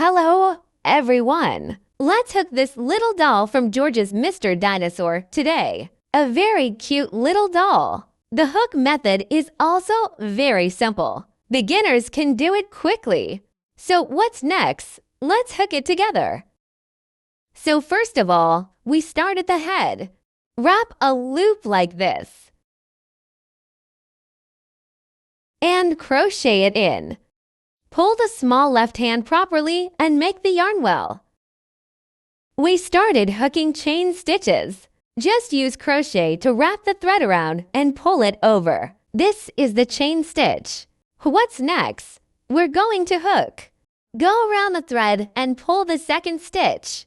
Hello, everyone! Let's hook this little doll from George's Mr. Dinosaur today. A very cute little doll. The hook method is also very simple. Beginners can do it quickly. So what's next? Let's hook it together. So first of all, we start at the head. Wrap a loop like this. And crochet it in. Pull the small left hand properly and make the yarn well. We started hooking chain stitches. Just use crochet to wrap the thread around and pull it over. This is the chain stitch. What's next? We're going to hook. Go around the thread and pull the second stitch.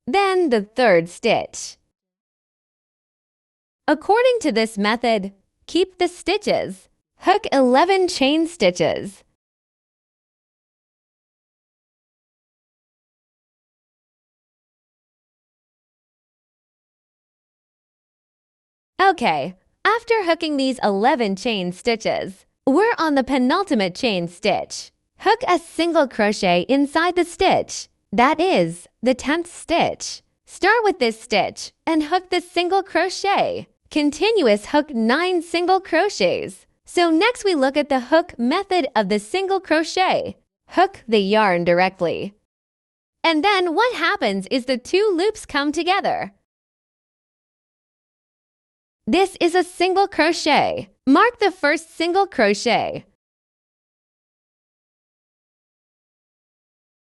Then the third stitch. According to this method, keep the stitches. Hook 11 chain stitches. Okay, after hooking these 11 chain stitches, we're on the penultimate chain stitch. Hook a single crochet inside the stitch. That is, the 10th stitch. Start with this stitch and hook the single crochet. Continuous hook 9 single crochets. So next we look at the hook method of the single crochet. Hook the yarn directly. And then what happens is the two loops come together. This is a single crochet. Mark the first single crochet.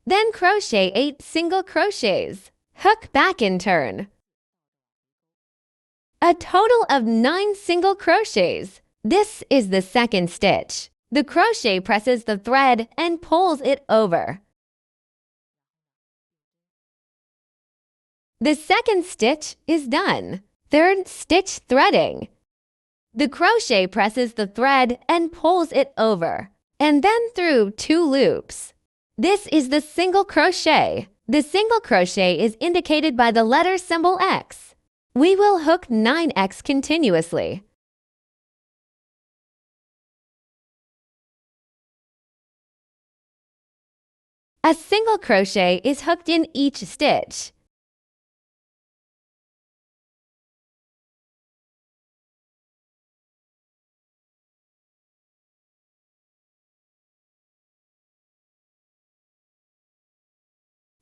Then crochet 8 single crochets. Hook back in turn. A total of 9 single crochets. This is the second stitch. The crochet presses the thread and pulls it over. The second stitch is done. Third stitch threading. The crochet presses the thread and pulls it over, and then through 2 loops. This is the single crochet. The single crochet is indicated by the letter symbol X. We will hook 9X continuously. A single crochet is hooked in each stitch.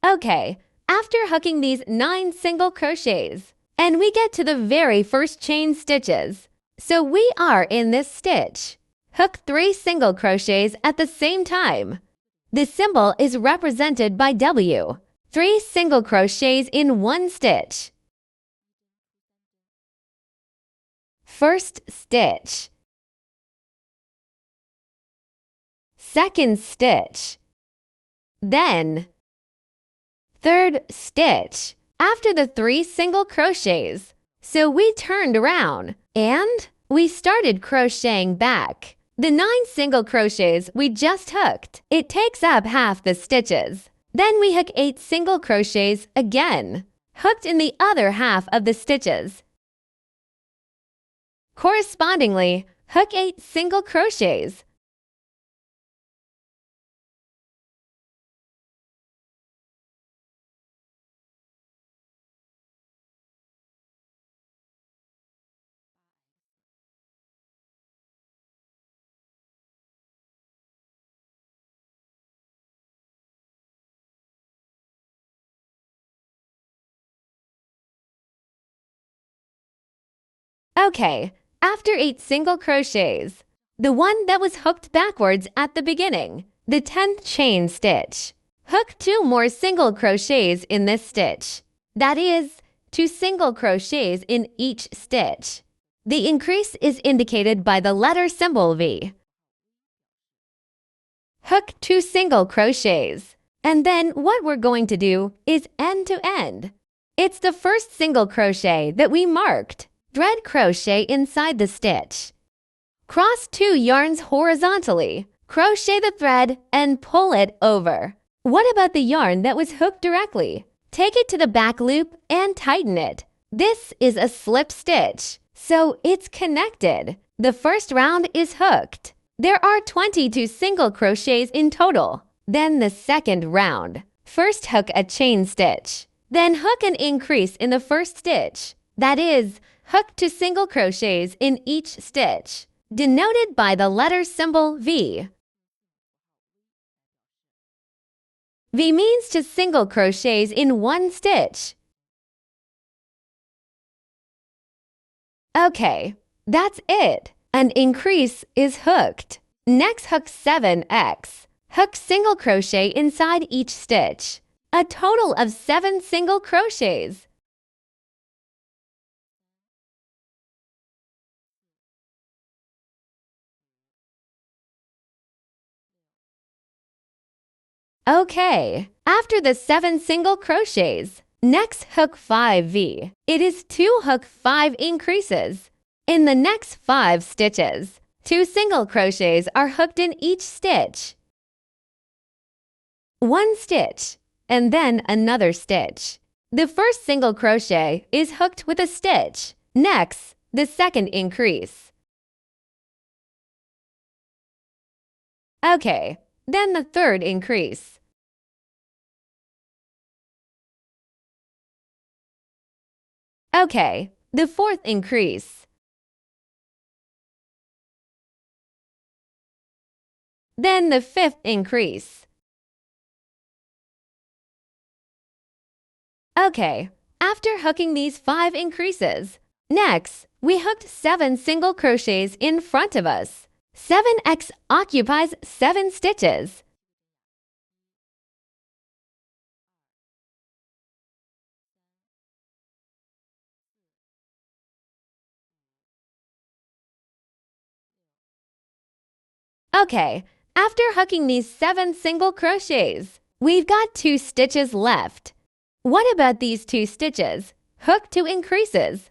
Okay, after hooking these 9 single crochets, and we get to the very first chain stitches. So we are in this stitch. Hook 3 single crochets at the same time. The symbol is represented by W. 3 single crochets in 1 stitch. First stitch. Second stitch. Then third stitch. After the 3 single crochets. So we turned around and we started crocheting back. The 9 single crochets we just hooked. It takes up half the stitches. Then we hook 8 single crochets again, hooked in the other half of the stitches. Correspondingly, hook 8 single crochets. Okay, after 8 single crochets, the one that was hooked backwards at the beginning, the 10th chain stitch. Hook 2 more single crochets in this stitch. That is, 2 single crochets in each stitch. The increase is indicated by the letter symbol V. Hook 2 single crochets. And then what we're going to do is end to end. It's the first single crochet that we marked. Thread crochet inside the stitch. Cross 2 yarns horizontally. Crochet the thread and pull it over. What about the yarn that was hooked directly? Take it to the back loop and tighten it. This is a slip stitch, so it's connected. The first round is hooked. There are 22 single crochets in total. Then the second round. First hook a chain stitch. Then hook an increase in the first stitch. That is, hook 2 single crochets in each stitch, denoted by the letter symbol V. V means 2 single crochets in one stitch. Okay, that's it. An increase is hooked. Next, hook 7x. Hook single crochet inside each stitch. A total of 7 single crochets. Okay, after the 7 single crochets, next hook 5V. It is 2 hook 5 increases. In the next 5 stitches, 2 single crochets are hooked in each stitch. 1 stitch, and then another stitch. The first single crochet is hooked with a stitch. Next, the second increase. Okay, then the third increase. Okay, the fourth increase. Then the fifth increase. Okay, after hooking these 5 increases, next, we hooked 7 single crochets in front of us. 7x occupies 7 stitches. Okay, after hooking these 7 single crochets, we've got 2 stitches left. What about these 2 stitches? Hook 2 increases.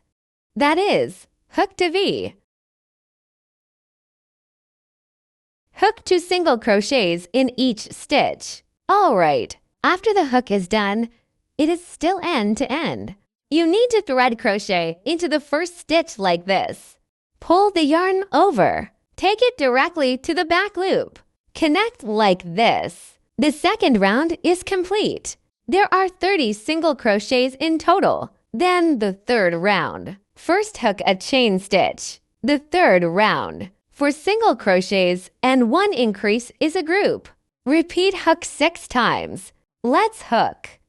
That is, hook to V. Hook 2 single crochets in each stitch. All right, after the hook is done, it is still end to end. You need to thread crochet into the first stitch like this. Pull the yarn over. Take it directly to the back loop. Connect like this. The second round is complete. There are 30 single crochets in total. Then the third round. First hook a chain stitch. The third round. For single crochets and 1 increase is a group. Repeat hook 6 times. Let's hook.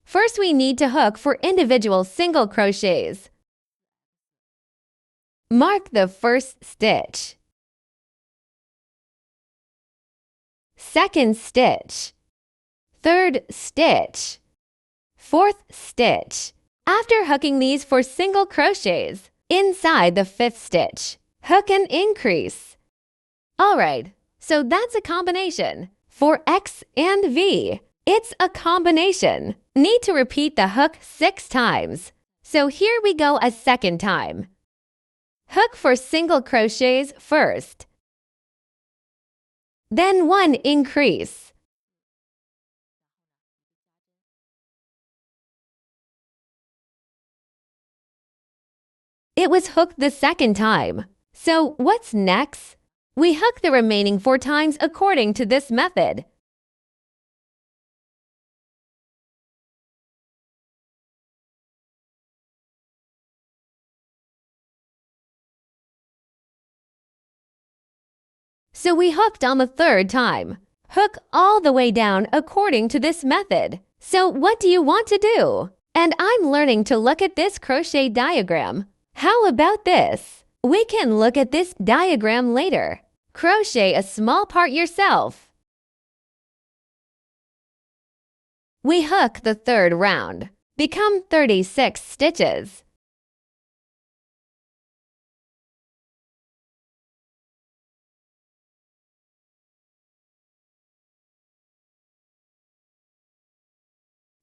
First, we need to hook for individual single crochets. Mark the first stitch. Second stitch. Third stitch. Fourth stitch. After hooking these for single crochets, inside the 5th stitch, hook an increase. Alright, so that's a combination. For X and V, it's a combination. Need to repeat the hook 6 times. So here we go a second time. Hook for single crochets first. Then 1 increase. It was hooked the second time. So what's next? We hook the remaining 4 times according to this method. So we hooked on the 3rd time. Hook all the way down according to this method. So what do you want to do? And I'm learning to look at this crochet diagram. How about this? We can look at this diagram later. Crochet a small part yourself. We hook the 3rd round. Become 36 stitches.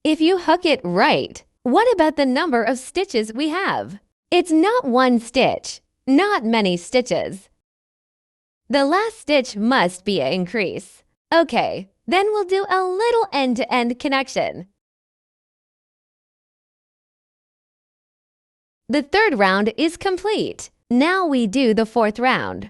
If you hook it right, what about the number of stitches we have? It's not 1 stitch, not many stitches. The last stitch must be an increase. Okay, then we'll do a little end-to-end connection. The 3rd round is complete. Now we do the 4th round.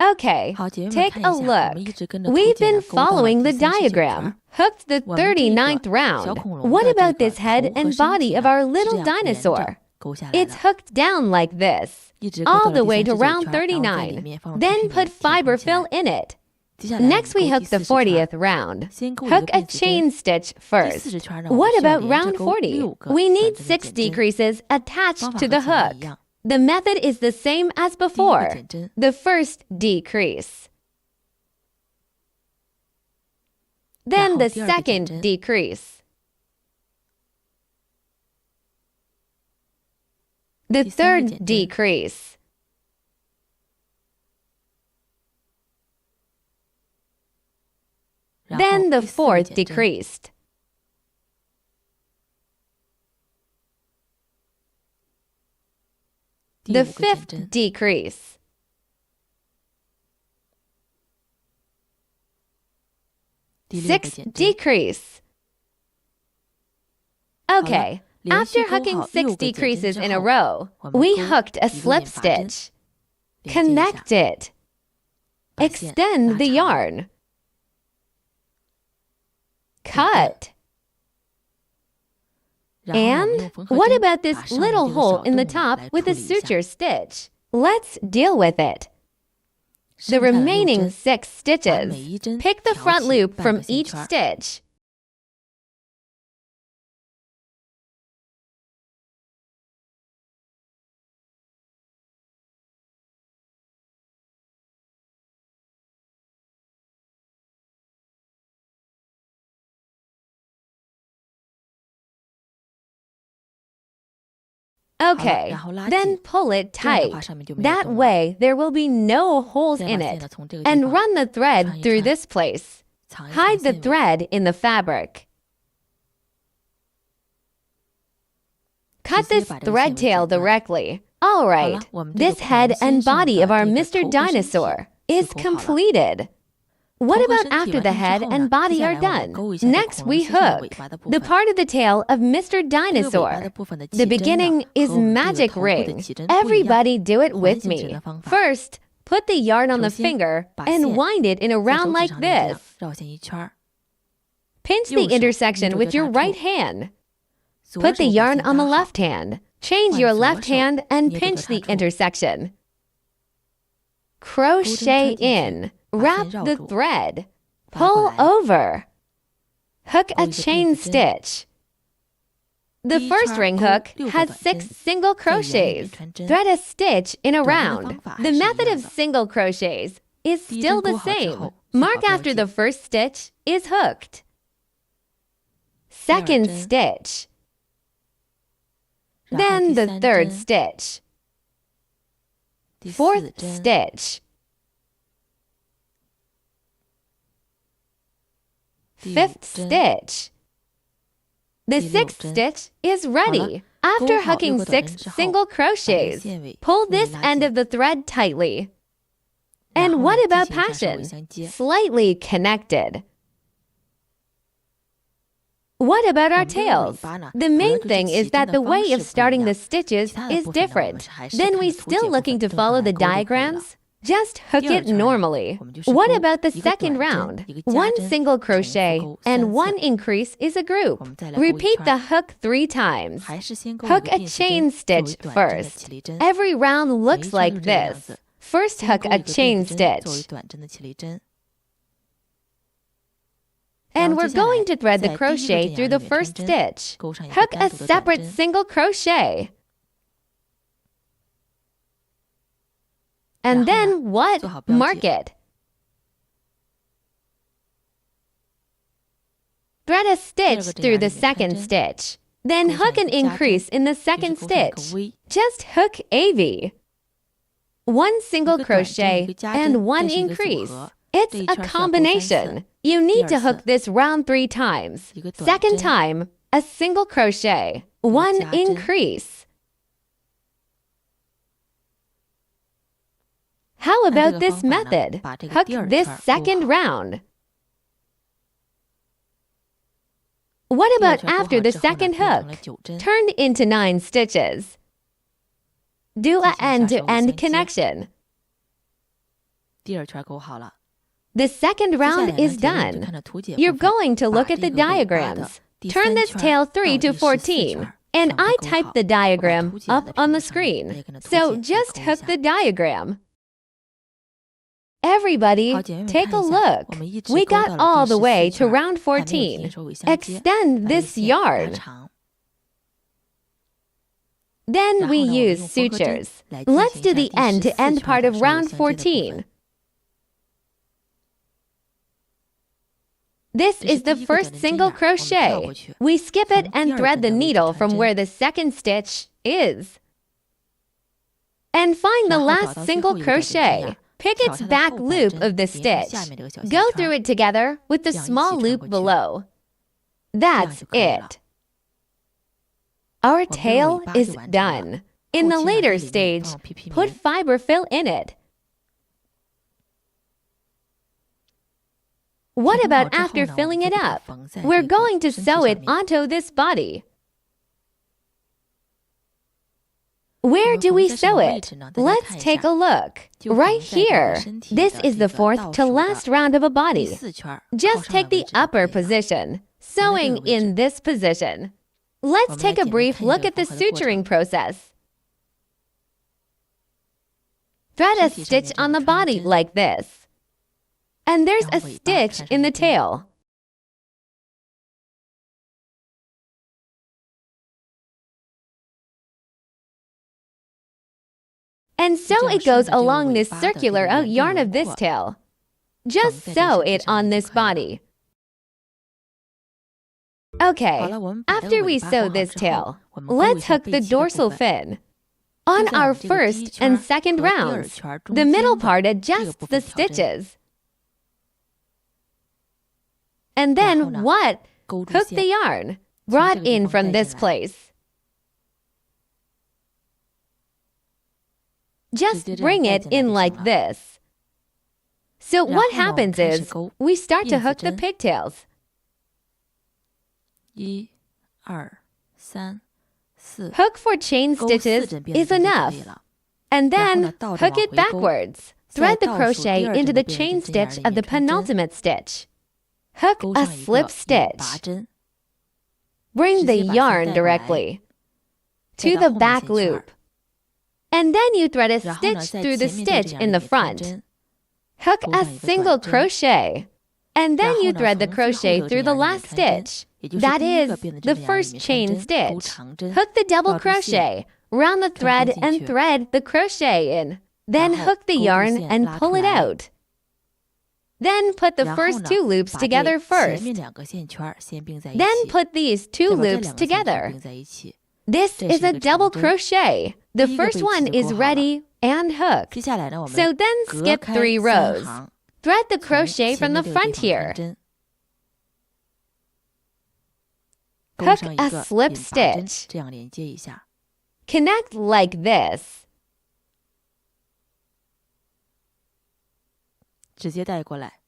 Okay, 好，姐妹们 take 看 a 一下，我 look. 们一直跟着 We've 图解 been 勾到了 following the 第39 diagram. 圈。 Hooked the 我们这个 39th 小 round. 恐龙 What 的这 about 个 this head 头和 and 身 body 体 of 呢 our 是这 little 样连着 dinosaur? 勾下来 It's 的， hooked down like this, 一直勾 all 到 the 了第 way to 39 round 圈，然后在里 39. 面放入 Then 甜 put 甜填 fiber 空起来。 fill in it. 接下来我们 Next, we 勾 hook 第 the 40圈， 40th round. 先勾一个 Hook a 辫子针， chain stitch 第 first. 40圈让我 What 们需要 about 连着 round 勾 40? 6个 We 短 need 针的 6 剪针， decreases 方 attached 法 to 和 the 前面 hook. 一样。 The method is the same as 第一个 before. 剪针， The first decrease. Then 然后 the 第二个剪 second 针， decrease. The 第三个 third 剪针， decrease. 然后 Then the 第四个 fourth 剪针， decreased. 第 The 五个剪 fifth 针， decrease. 第六个 Sixth 剪针。 decrease. Okay, 连续 after 勾 hooking 好 6 6个剪针 decreases 之 in a 后， row, 我们 we 勾 hooked a 一个 slip 连拔针， stitch. 连接一 Connect 下， it. 把线 Extend 拉 the 长， yarn. 剪断。 Cut. 然后我们 And 用缝合 what 针 about this 把上面 little 这个 hole 小 in the 洞 top 来 with 处 a 理一下。 suture stitch? Let's deal with it. The 剩下的6 remaining 针， 6把 stitches. 每一针 Pick the 挑 front 起 loop 半 from 个线 each 圈儿， stitch. Okay, 然后拉 then 紧， pull it 这样的话 tight. 上面就没有 That 洞了。 way, there will be no holes 再 in 把线 it. 呢从这个地 And 方 run the 穿 thread 一 through 穿， this place. 藏一 Hide 藏 the 线尾， thread in the fabric. Cut 直接 this 把这个线 thread 尾 tail 剪断。 directly. 好 All 了， right, 我们这个 this 恐 head 龙 and 身上 body 的 of our 这个 Mr. 头和身体 Dinosaur 是 is 勾好了。 completed. What 头和 about 身体 after 完 the 成之 head 后 and 呢，接 body 下 are 来我们 done? 勾一下这个 Next, 恐龙 we 身上的尾 hook 巴的部 the 分。 part of the tail of Mr. 这个尾巴 Dinosaur. 的部分的 The 起针呢， beginning 和 is 我们这个 magic 头部的 ring. 起针不一样。 Everybody do it 环 with 形指 me. 的方法， First, put the yarn on 首 the 先 finger 把 and 线 wind it in a 在手 round 指 like 上面这样 this. 绕线一圈儿， Pinch 右 the 手 intersection 逆 with 着 your 它 right 扣， hand. 左 Put the 手把 yarn 线 on the 搭好， left hand. Change 换 your 左 left 手 hand and 捏这个 pinch the 插处， intersection. 钩针 Crochet 穿进去， in. 把 Wrap 线绕 the 住， thread. 拔过 Pull 来， over. Hook 钩 a 一个辫 chain 子针， stitch. The 第一 first 圈 ring 钩 hook 6个 has 短 6 针， single 在圆里面 crochets. 穿针。 Thread a stitch in a 短针的 round. 方法 The 还是一 method 样 of 的。 single crochets is 第一 still 针 the 钩好之 same. 后，做好 Mark 标 after 记。 the first stitch is hooked. 第二 Second 针， stitch. 然后 Then 第 the 三 third 针， stitch. 第四 Fourth 针， stitch. 第五 Fifth 针， stitch. The 第六 sixth 针。 stitch is ready. 勾 After 好 hooking 6个短 6针之后， single 把这个 crochets, 线尾 pull 用力 this 拉 end 紧， of the thread tightly. 然 And 后 what 呢， about 系线上稍微 passion? 相接。 Slightly connected. What about 我 our 们这个尾 tails? 巴呢， The 主要 main 就是 thing 起 is 针 that 的 the 方 way 式 of 不一 starting 样。 the stitches 其他的 is 部分呢，我们 different. 还是 Then 看 we 着图解 still 部 looking 分 to 正常 follow 来 the 勾就可以了。 diagrams? Just hook 第二 it 圈呢， normally. 我们就是 What 钩 about the 一个 second 短针， round? 一个加 One 针， single 重复 crochet 钩 and 3 one 次。 increase is a 我 group. 们再来勾一 Repeat 圈 the 儿， hook 3 times. 还是先钩一 Hook 个 a 辫子 chain 针，作为 stitch 短针的 first. 起立针。 Every round 每 looks 一圈 like 都是这个样 this. 子， First 先 hook 钩 a 一个辫 chain 子针，作为 stitch. 短针的起立针。 And 然后 we're 接下来 going to thread the 在第一个 crochet 针 through 眼 the 里面穿 first 针， stitch. 钩上一个 Hook a 单独的短 separate 针， single crochet. And 然后呢， then what? 做好标 Mark 记。 it. Thread a 第二 stitch 个针 through 眼 the 里面穿 second 针， stitch. Then 钩上 hook 一 an 个加针， increase in the 于是 second 钩上一个 stitch. 微， Just hook AV. One 一 single 个短针，一 crochet 个加 and 针， one 这是一个组 increase. 合。 It's 这一 a 圈需要钩3 combination. 次， You 第 need 二 to hook 次 this round 3 times. 一个短 Second 针， time, a single crochet, one 加针。 increase. How 按这 about 个 this 方法呢， method? 把这个 Hook 第二 this 圈钩 second 好。 round. What 第二 about 圈钩 after 好 the 之后呢， second 变成 hook? 了9针， Turned into 9 stitches. Do a 进行一下手尾 end-to-end 相接。 connection. 第二圈勾好了。 The second 接下来 round 呢， is 姐妹们就 done. 看到图解 You're 部分， going to look 把 at the 这个尾巴的 diagrams. 第 Turn 3 this 圈 tail 到 3 to 第14 14, 圈 and 全部 I 勾 typed 好。 the 我把 diagram 图解 up 的 on the 屏幕上面 screen. 也跟着图 So 解 just 来勾一 hook 下。 the diagram. Everybody, 好，姐妹们 take 看 a 一下，我 look. 们一直 We 勾 got 到 all 了 the 第 way 14 to 圈， round 还没有平 14. 手尾相接， Extend 把这 this 线拉 yarn. 长。 Then 然 we 后呢，我们 use 用缝合针 sutures. 来进 Let's 行 do 一下 the 第 end-to-end 14 part 圈 of 的手尾 round 相接的部分。 14. This 这是 is the 第一个 first 短针 single 眼，我们跳 crochet. 过去， We skip it 从 and 第二 thread 根 the 的位置 needle 转 from 针。 where the second stitch is. And find the 然后找 last 到最 single 后一个短针 crochet. 眼， Pick 挑 its 它的 back 后半 loop 针， of the 连着 stitch. 下面这个小线 Go 圈 through it together with the 这样一起 small 穿 loop 过去， below. 这样 That's 就可以了。 it. Our 我们的 tail 尾巴就 is 完成了。 done. In 后 the 期呢， later 这里面 stage, 放PP put 棉， fiber fill in it. What 填好 about 之后 after 呢，我们 filling 就 it 给它 up? 缝在 We're 这个 going to 身体 sew 上 it 面。 onto this body. 我 Where 们 do 缝 we 在什么 sew 位 it? 置呢？大家 Let's 看一 take 下， a look. 就 Right 缝在这个 here. 身体 This 的 is 这 the 个 fourth 倒 to 数 last 的 round of a 第 body. 4圈， Just 靠上 take 的位 the 置就 upper 可以了。 position, 缝在这 sewing 个位置。 in this position. 我 Let's 们来 take a 简单 brief 看一 look 个 at the 缝合的过程。 suturing process. Thread a 身体上 stitch 面这 on 样 the 穿 body 针， like this. And there's 然 a 后尾巴 stitch 穿上 in 一 the 针。 tail. And 就 so 这样 it 顺 goes 着这个 along 尾 this 巴的这 circular 个圆的 yarn 轮 of this 廓， tail. 缝 Just 在这 sew 身体 it 上 on 面就 this 可以了。 body. 好 Okay, 了，我们把这个 after 尾 we 巴 sew 缝好 this 之后， tail, 我们勾一 let's 下 hook 背 the 鳍的部 dorsal 分。 fin. 就 On 在我 our 们这个第一 first 圈 and second 和第二 rounds, 圈中 the 间 middle 的 part 这个 adjusts 部 the 分调针， stitches. And 然后 then 呢， what? 勾住 Hook the 线， yarn, 从这 brought 个地 in 方 from 带 this 进来， place. 直 Just 接这样 bring 带 it 进来 in 就 like 行了。 this. So 然 what 后呢，我们 happens 开始 is 勾 we start to 辫子 hook the 针， pigtails. 1、2、3、4， Hook for chain 勾4 stitches 针辫 is 子针就可 enough. 以了。 And 然后呢， then 倒着 hook 往 it 回勾， backwards. 在 Thread the 倒数第 crochet 二 into 针 the 的辫 chain 子针眼 stitch 里 of the 面穿针， penultimate stitch. Hook 勾 a 上一个 slip 引 stitch. 拔针， Bring 直 the 接把线 yarn 带过来， directly 再 to 到 the 后面 back 线圈 loop. 儿， And then you thread a 然后呢， stitch 在 through the 前面这个 stitch 针 in 眼 the 里面穿 front. 针， Hook 勾 a 上一个 single 短针， crochet. And 然 then 后 you 呢， thread the 从最后 crochet 这个 through 针 the 眼里面 last 穿针， stitch. 也就是 That 第一个 is 辫子 the 针的眼里 first 面穿 chain 针，勾 stitch. 长针， Hook the double 绕住线， crochet, round the 穿钩 thread 进 and 去， thread the crochet in. Then 然后 hook the 勾住 yarn 线 and 拉 pull 出 it 来， out. Then put the 然后 first 呢， two loops 把这 together 前 first. 面两个线圈儿先并在一 Then 起， put these 再 two 把这 loops 两个线圈儿 together. 并在一起。 This 这 is 是 a 一个长 double 针， crochet. The 第一个 first 背 one 鳍就 is 勾好了。 ready and hooked. 接下来呢，我 So 们 then 隔 skip 开 3 3 rows. 行， Thread the 从 crochet 前 from 面 the 这个 front 地方穿 here. 针，勾 Hook 上一 a 个 slip 引拔针， stitch. 这样连接一下， Connect like this. 直接带过来。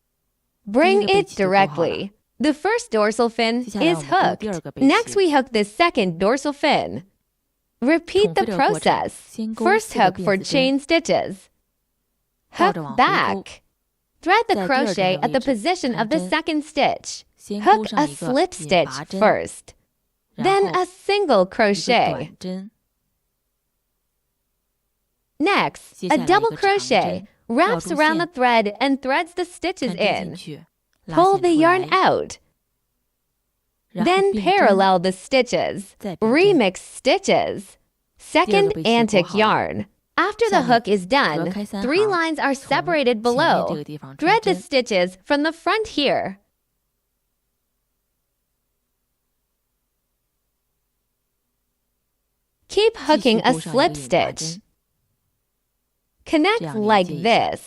Bring 第一个背 it 鳍就勾好了。 directly. The first dorsal fin 接下来 is 我们勾 hooked. 第二个背 Next, 鳍， we hook the second dorsal fin. Repeat 重 the 复这个过程， process. 先勾 First 4个 hook 辫 for 子针， chain stitches. 倒 Hook 着往回勾， back. Thread the 在第二针 crochet 的 at the 位置 position 穿 of the 针， second stitch. 先勾 Hook 上 a 一个 slip 引 stitch 拔针， first. 然 Then 后 a single 一个 crochet. 短针， Next, 接下 a 来一 double 个长 crochet 针，绕 wraps 住 around the 线， thread and threads the stitches 穿针进 in. 去，拉 Pull 线 the 出 yarn 来， out. 然后 Then 并针， parallel the stitches. 再并针， Remix stitches. Second 第二个背鳍勾 antic 好了。 yarn. After the 下面 hook is 隔 done, 开3 3 行， lines are 从 separated 前面这 below. 个地方穿 Thread the 针， stitches from the front here. Keep 继续 hooking a 勾上一 slip 个引拔 stitch. 针， Connect 这样连 like 接一下， this.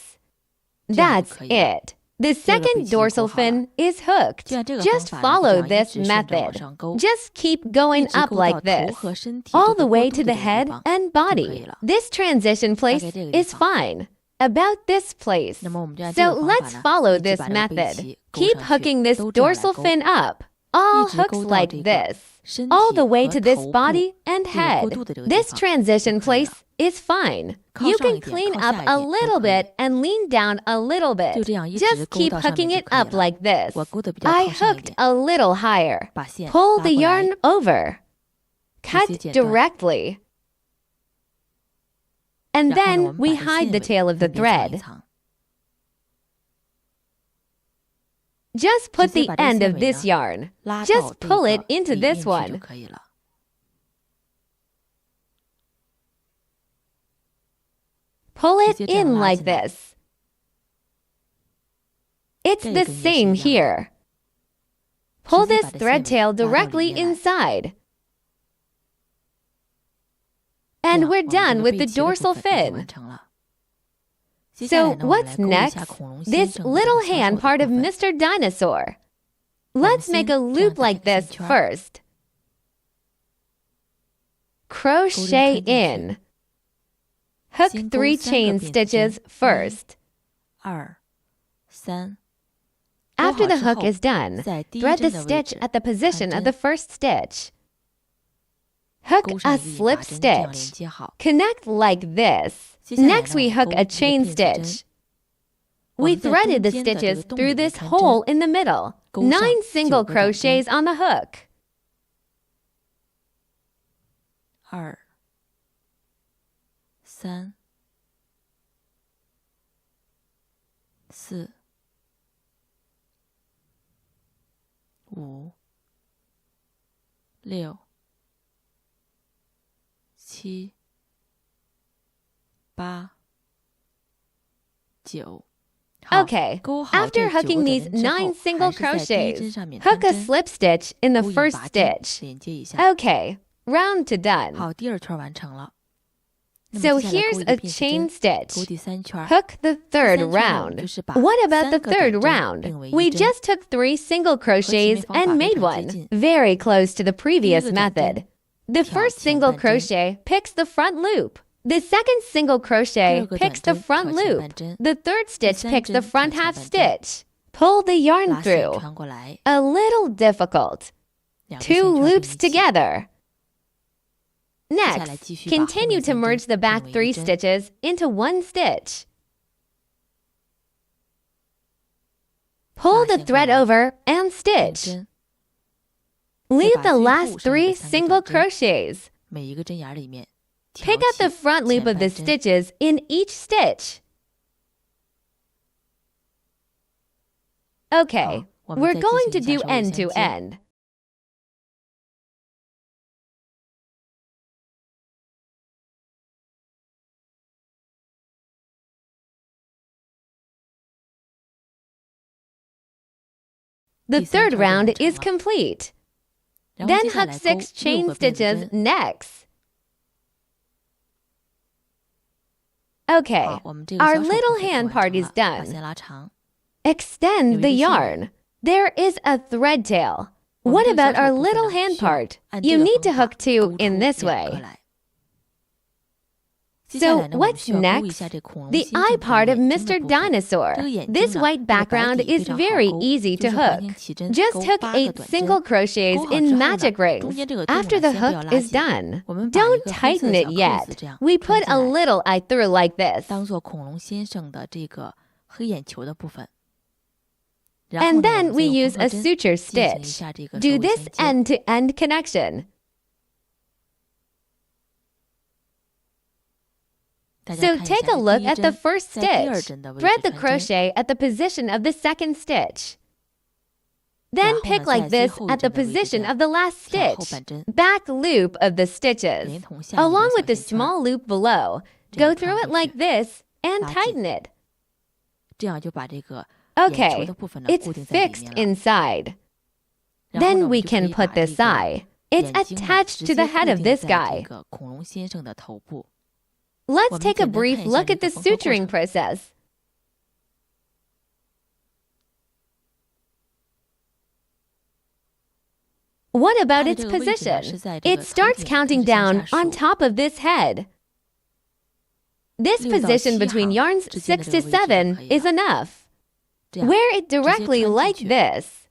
这样就 That's 可以了。 it. The 第二个背 second 鳍就勾 dorsal 好了。 fin is hooked. 就按这个方 Just 法呢，就 follow 这样一 this 直顺着往 method. 上勾， Just keep 一 going 直 up 勾到 like 头 this, 和身体这 all 个 the 过 way 渡 to 的 的这个地 head 方 and 就可 body. 以了。 This transition 大 place 概这个地 is 方。 fine. About this place. 那么我们就按这 So 个方法 let's 呢， follow 一直 this 把这个背 method. 鳍勾 Keep 上去， hooking this 都这样来 dorsal 勾， fin up. All 一直 hooks 勾到 like 这个 this. all the way to this body and head. This transition place is fine. You can clean up a little bit and lean down a little bit. Just keep hooking it up like this. I hooked a little higher. Pull the yarn over. Cut directly. And then we hide the tail of the thread. Just put the end of this yarn. Just pull it into this one. Pull it in like this. It's the same here. Pull this thread tail directly inside. And we're done with the dorsal fin. So what's next? This little hand part of Mr. Dinosaur. Let's make a loop like this first. Crochet in. Hook 3 chain stitches first. After the hook is done, thread the stitch at the position of the first stitch. Hook a slip stitch. Connect like this. Next, we hook a chain stitch. We threaded the stitches through this hole in the middle. 9 single crochets on the hook. 2 3 4 5 6 7 8 9 Okay, after hooking these 9 single crochets, hook a slip stitch in the first stitch. Okay, round to done. So here's a chain stitch. Hook the third round. What about the third round? We just took 3 single crochets and made one, very close to the previous method. The first single crochet picks the front loop. The second single crochet picks the front loop. The third stitch picks the front half stitch. Pull the yarn through. A little difficult. 2 loops together. Next, continue to merge the back 3 stitches into 1 stitch. Pull the thread over and stitch. Leave the last 3 single crochets. Pick up the front loop of the stitches in each stitch. Okay, we're going to do end to end. The third round is complete. Then hook 6 chain stitches next. Okay, our little hand part is done. Extend the yarn. There is a thread tail. What about our little hand part? You need to hook 2 in this way. So what's next? The eye part of Mr. Dinosaur. This white background is very easy to hook. Just hook 8 single crochets in magic rings. After the hook is done, don't tighten it yet. We put a little eye through like this. And then we use a suture stitch. Do this end-to-end connection. So take a look at the first stitch. Thread the crochet at the position of the second stitch. Then pick like this at the position of the last stitch. Back loop of the stitches. Along with the small loop below, go through it like this and tighten it. Okay, it's fixed inside. Then we can put this eye. It's attached to the head of this guy. Let's take a brief look at the suturing process. What about its position? It starts counting down on top of this head. This position between yarns 6 to 7 is enough. Wear it directly like this.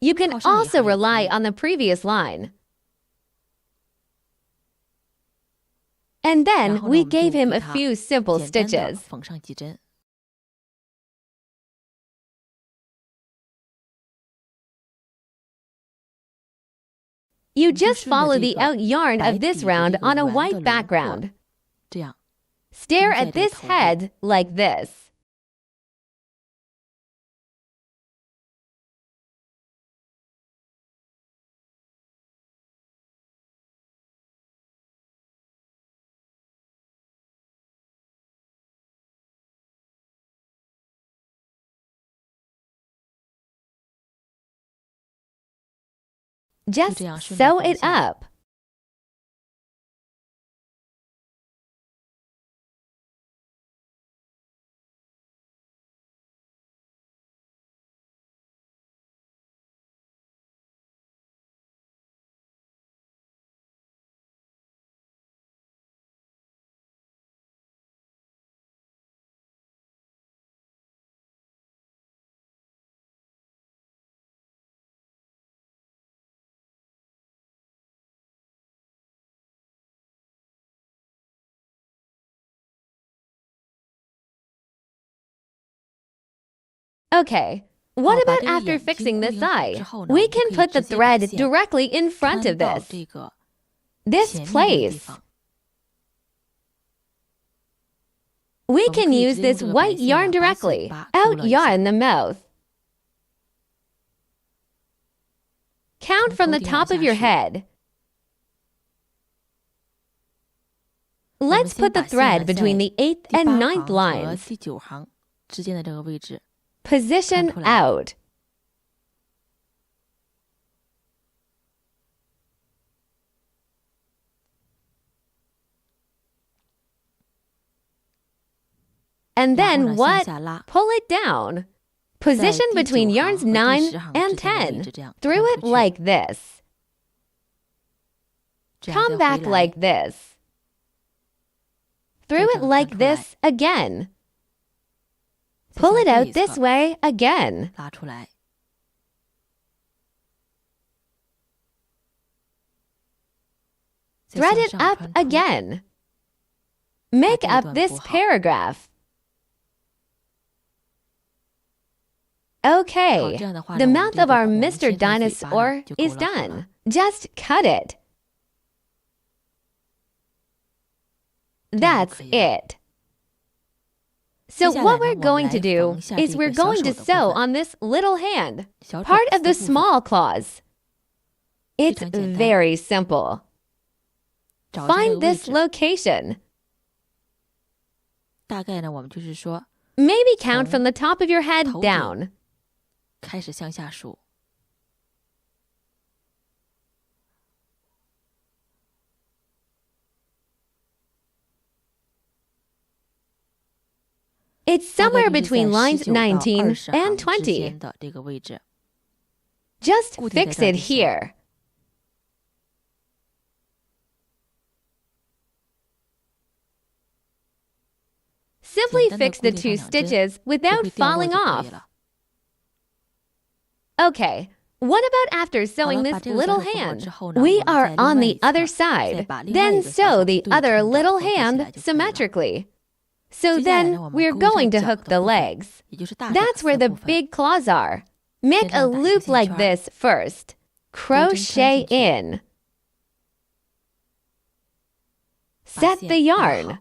You can 靠上一 also 行也可以。 rely on the previous line. And 然 then 后呢， we 我们就 gave him 给 a 它 few simple 简单的 stitches. 缝上几针。 You 我们就 just 顺着 follow 这 the 个 out yarn 白 of this 底的 round 这个 on a 圆的 white 轮廓， background. 这样 Stare 钉在 at 这个 this 头部。 head like this. Just 这样顺着 sew 缝 it 下来。 up. Okay, what 好，把 about 这个 after 眼睛 fixing 固 this 定好 eye? 之后呢， We 我们就 can 可以 put the 直接把 thread 线 directly in front 穿 of 到 this. 这个 This 前面这个地 place. 方。 We 我们 can 可以 use 直接用 this 这个白 white 线 yarn 呢，把嘴 directly. 巴勾 Out 勒一下。 yarn the mouth. Count 从 from 头 the 顶往 top of 下 your 数。 head. 我们 Let's 先 put the 把线呢 thread 在 between the 8th 第 and 8 ninth 行和 lines. 第9行之间的这个位置 Position 看出来。 out. And 然后 then 呢向 what? 下拉， Pull it down. 在 Position 第 between 9 yarns 行和第 9 10行 and 之间的位置 10. 这样 Through 看 it 出去， like this. 这样 Come 再 back 回来， like this. 再 Through 这 it 样看 like 出来， this again. 再 Pull 向 it 这 out 一 this 侧 way again. 拉出来， 再 Thread 向 it 上 up 穿出， again. Make 这一 up 段 this 补好。 paragraph. 好， Okay, 这样的话 the 呢，我们 mouth 这 of 个 our 红 Mr. 线和嘴巴呢 Dinosaur 就勾 is 勒好了。 done. Just cut it. 这样 That's 就可以了。 it. So 接下来 what 呢， we're 我们 going to 来 do 缝一下 is 这 we're 个小 going 手 to 的部 sew 分， on this little hand, 小 part 爪 of 子 the 的部分， small claws. It's 非常简单。 very simple. 找一下这 Find 个位 this 置， location. 大概呢，我们就是说 Maybe count 从 from the top of your head 头顶 down. 开始向下数， It's 大概 somewhere 就是在 between lines 19到 19 20 and 行之 20. 间的这个位置， Just 固定在 fix 这儿 it 就行。 here. Simply 简单地 fix 固 the 定 two 上2针， stitches 不 without 会掉落 falling 就可 off. 以了。 Okay, what about after 好 sewing 了， this 把这个小 little 手缝好 hand? 之后呢， We 我们 are 在另 on 外 the 一侧 other 再 side. 把另外 Then 一个小 sew 手 the 对 other 称的 little 缝合起来 hand 就可以了。 symmetrically. So 接下来 then 呢，我们 we're 勾上 going to 脚 hook 的 the 部分， legs. 也就是大爪 That's 子 where 的 the 部分， big claws are. Make 先这 a 样打一个 loop 线 like 圈， this first. 钩针穿 Crochet 进去， in. 把 Set 线 the 带 yarn. 好，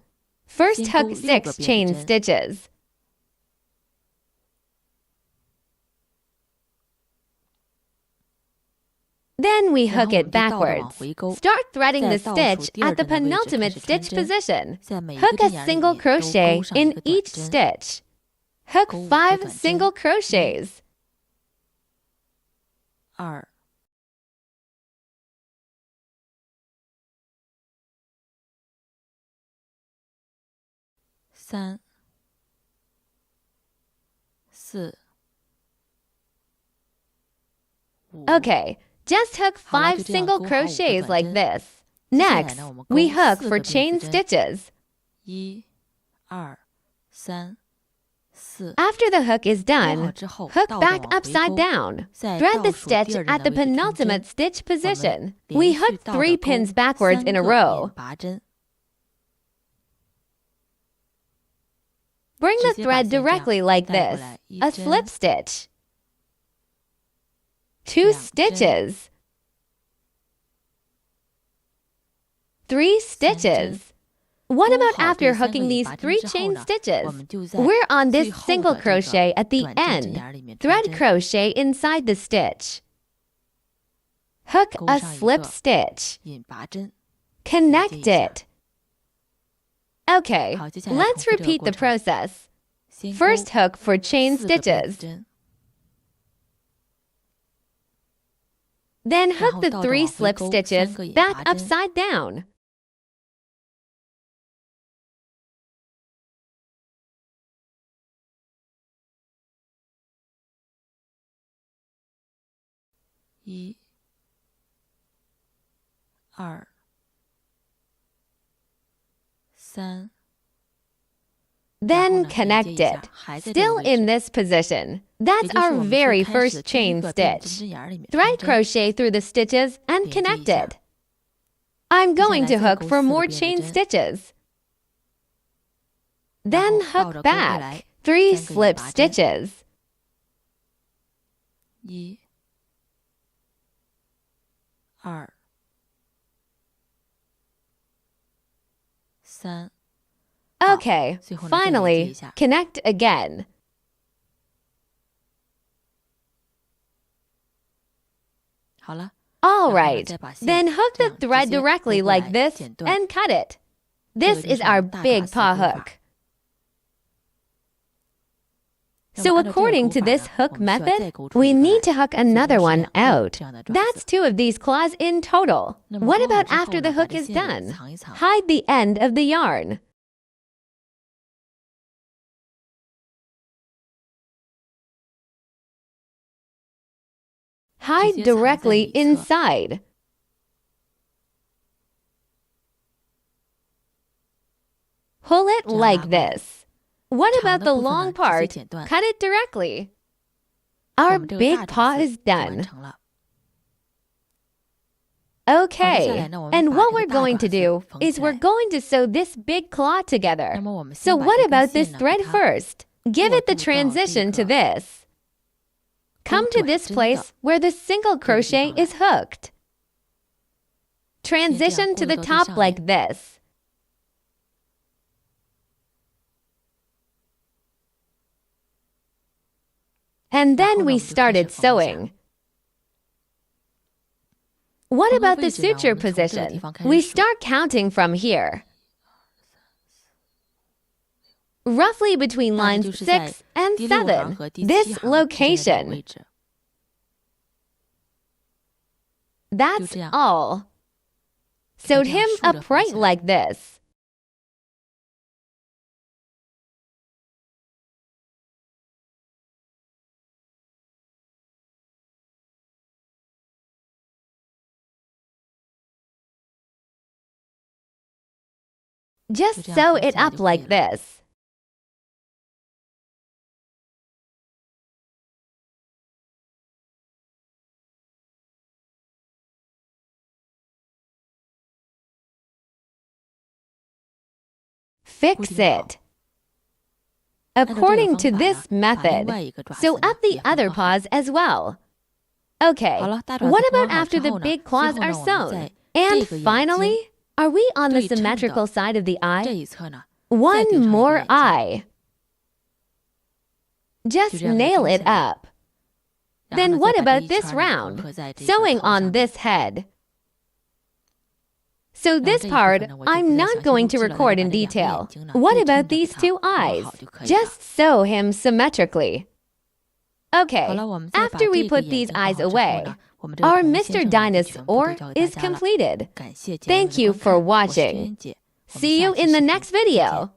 First 先勾 hook 6个 6 别 chain 针， stitches. Then we 然后 hook 我 it 们就倒着往 backwards. 回勾， Start threading 在 the 倒数 stitch 第二 at the 针的位置开 penultimate 始穿 stitch 针， position. 在每一个 Hook a 针眼里 single 面都 crochet 勾上一 in 个短 each 针， stitch. Hook 勾5个 5短针， single crochets. 2、3、4、5。 Okay, just hook 好了， 5就这样 single 勾好5个 crochets 短 like 针。 this. 接下来 Next, 呢，我们 we 勾 hook 4 for 个 chain 辫子针， stitches. 1、2、3、4 After the hook is 钩好 done, 之后 hook 倒着 back 往回 upside 钩 down. 在 Thread the 倒数第 stitch 二 at 针 the 的位置中间 penultimate stitch 我们 position. 连 We 续 hook 倒着 3 钩 pins backwards 3 in a 个 row. 眼拔针， Bring the 直接把 thread 线这样 directly like 带过 this. 来一 A 针 slip stitch. 2 两针 stitches. 3 stitches. What 钩 about 好 after 这3个 hooking 眼 these 拔针 3 之后 chain 呢，我 stitches? 们就在 We're on 最 this 后 single 的这个 crochet at the 短针 end. 点里面穿 Thread 针， crochet inside the stitch. Hook 钩 a 上一 slip 个 stitch. 引拔针。 Connect 连接一下。 it. Okay, 好，接下来 let's 重复这个 repeat 过 the 程。 process. 先 First 钩 hook for chain 4个辫子 stitches. 针， Then 然 hook 后 the 倒着 3 往回 slip 钩 stitches 3个眼 back 拔针， upside down. 1、2、3， Then 然后呢，连接 connect 一下， it. 还在这个 Still 位 in 置， this position. 也 That's 就是 our 我们 very 最开始 first 的第一 chain 个辫针 stitch. 针眼儿里面 Thread 穿针， crochet through the stitches and 连接一 connect 下。 it. I'm 接下 going 来 to 再 hook 钩 for 4个 more 辫子 chain 针， stitches. 然 Then 后倒 hook 着钩回 back 来 3 3个 slip 眼拔针， stitches. 1、2、3， Okay, 最后呢，再连接 finally, 一下。 connect again. 好了， All 然后呢， right, 再把线 then hook 这 the 样直 thread 接 directly 回过 like 来 this 剪断， and cut it. 这 This 个就 is 是我 our 们大 big 卡丝 paw 钩法。 hook. 那 So 么按照这个 according 钩 to 法 this 呢， hook 我们需要再 method, 钩出 we 一个 need 来， to hook 最后 another 是 one 两个 out. 这样的爪 That's 子。 2 of these claws in total. 那么 What 钩好 about 之后 after the 呢，把 hook 这 is 线给 done? 藏一藏， Hide the end of the yarn. Hide 直接藏在 directly 里侧。 inside. Pull it 这样拉 like 过来， this. What 长 about 的 the 部分 long 呢，直接 part? 剪断。 Cut it directly. 我 Our 们这个 big 大爪 paw 子 is 就完 done. 成了。 Okay, 呢，我们 and 把 what 这个 we're 大 going 爪 to 子 do 缝 is 起 we're 来。 going to sew this big claw together. 那么我们 So 先把 what 这根 about this 线呢，给 thread 它 first? Give 过 it the 渡到这 transition to 个 this. Come to 短 this 针的 place where the single 这个地 crochet 方 is 来， hooked. 先这样 Transition 过 to 渡 the 到最 top 上 like 面， this. And 然后 then 呢， we 我们就开始 started 缝一下。 sewing. What 缝的 about the 位置呢，我 suture 们从这个地 position? 方开 We 始数， start counting from here. Roughly between 大致 lines 就是在 6 and 第6行 7. 和第7 This 行之间的这个 location. 位置， That's 就这样， all. 给它 Sewed 这样 him 竖着缝 upright 起来。 like this. Just 就这样 sew 缝起 it 来 up 就可以 like 了。 this. Fix 固定好。 it. 按照这个 According 方 to 法 this 呢，把另 method, 外一个爪子 sew 呢 up the 也缝 other 合好。 paws as well. Okay, 好了，大爪子 what 缝 about 完好 after 之 the 后呢， big 最 claws 后 are 呢，我们 sewn? 在 And 这个眼睛 finally, are we on the 对称的 symmetrical side of the 这 eye? 一侧呢，再 One 对上一个 more 眼睛， eye. 就 Just 这样给 nail 中 it 起来。 up. 然后 Then 呢， what 再把 about 这一 this 圈呢缝 round? 合在这个 Sewing 套上 on 面。 this head. So 然后 this 这一部 part 分呢，我就 I'm 不再 not 详细 going 录 to 制了， record 把 in 这两个 detail. 眼睛呢 What 对称 about 的给 these 它 two 画 eyes? 好就可以了。 Just sew him symmetrically. 好 Okay, 了，我们再把 after we 这个 put 眼 these 睛画好 eyes 之后 away, 呢，我们这个 our 红 Mr. 线上面的全部都 Dinosaur 教给大 is 家了。 completed. 感谢节目 Thank 的 you 观 for 看，我是 watching. 娟姐，我们 See 下 you 期 in 视 the 频 next 再见。 video.